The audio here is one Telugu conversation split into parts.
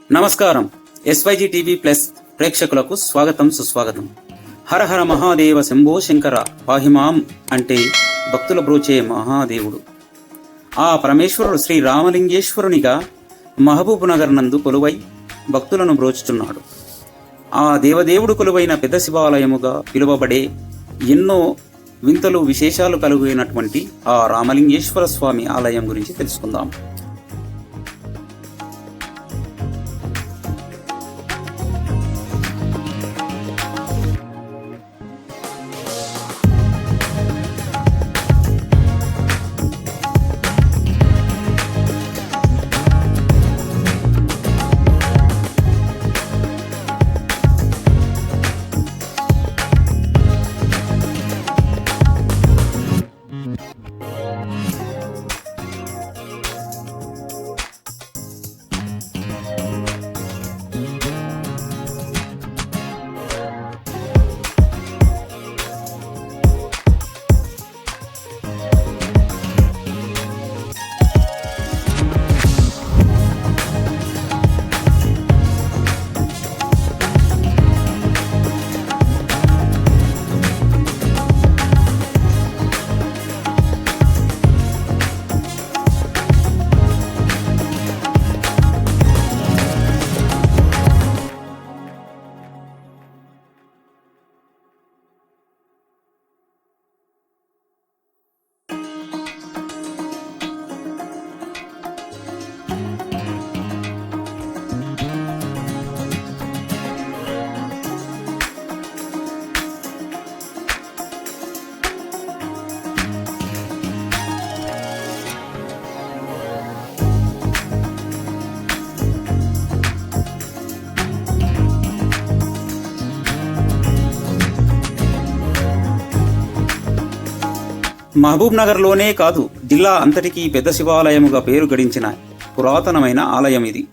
నమస్కారం. ఎస్వైజీ టీవీ ప్లస్ ప్రేక్షకులకు స్వాగతం, సుస్వాగతం. హర హర మహాదేవ శంభో శంకర పాహిమాం అంటే భక్తుల బ్రోచే మహాదేవుడు. ఆ పరమేశ్వరుడు శ్రీ రామలింగేశ్వరునిగా మహబూబ్ నగర్ నందు కొలువై భక్తులను బ్రోచుచున్నాడు. ఆ దేవదేవుడు కొలువైన పెద్ద శివాలయముగా పిలువబడే ఎన్నో వింతలు విశేషాలు కలిగినటువంటి ఆ రామలింగేశ్వర స్వామి ఆలయం గురించి తెలుసుకుందాం. మహబూబ్ నగర్లోనే కాదు, జిల్లా అంతటికీ పెద్ద శివాలయముగా పేరు గడించిన పురాతనమైన ఆలయం ఇది.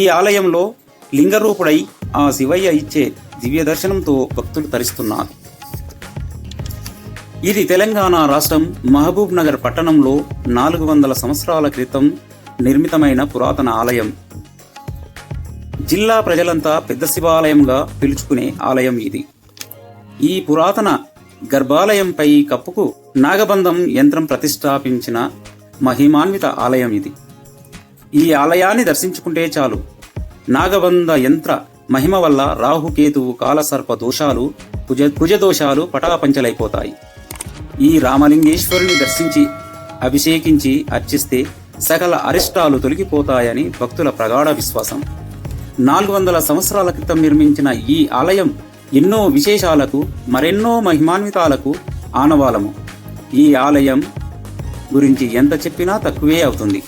ఈ ఆలయంలో లింగరూపుడై ఆ శివయ్య ఇచ్చే దివ్య దర్శనంతో భక్తులు తరిస్తున్నారు. ఇది తెలంగాణ రాష్ట్రం మహబూబ్ నగర్ పట్టణంలో 400 సంవత్సరాల క్రితం నిర్మితమైన పురాతన ఆలయం. జిల్లా ప్రజలంతా పెద్ద శివాలయంగా పిలుచుకునే ఆలయం ఇది. ఈ పురాతన గర్భాలయంపై కప్పుకు నాగబంధం యంత్రం ప్రతిష్టాపించిన మహిమాన్విత ఆలయం ఇది. ఈ ఆలయాన్ని దర్శించుకుంటే చాలు నాగబంధ యంత్ర మహిమ వల్ల రాహుకేతువు కాలసర్ప దోషాలు కుజదోషాలు పటాపంచలైపోతాయి. ఈ రామలింగేశ్వరుని దర్శించి అభిషేకించి అర్చిస్తే సకల అరిష్టాలు తొలగిపోతాయని భక్తుల ప్రగాఢ విశ్వాసం. 400 సంవత్సరాల క్రితం నిర్మించిన ఈ ఆలయం ఎన్నో విశేషాలకు మరెన్నో మహిమాన్వితాలకు ఆనవాలము. ఈ ఆలయం గురించి ఎంత చెప్పినా తక్కువే అవుతుంది.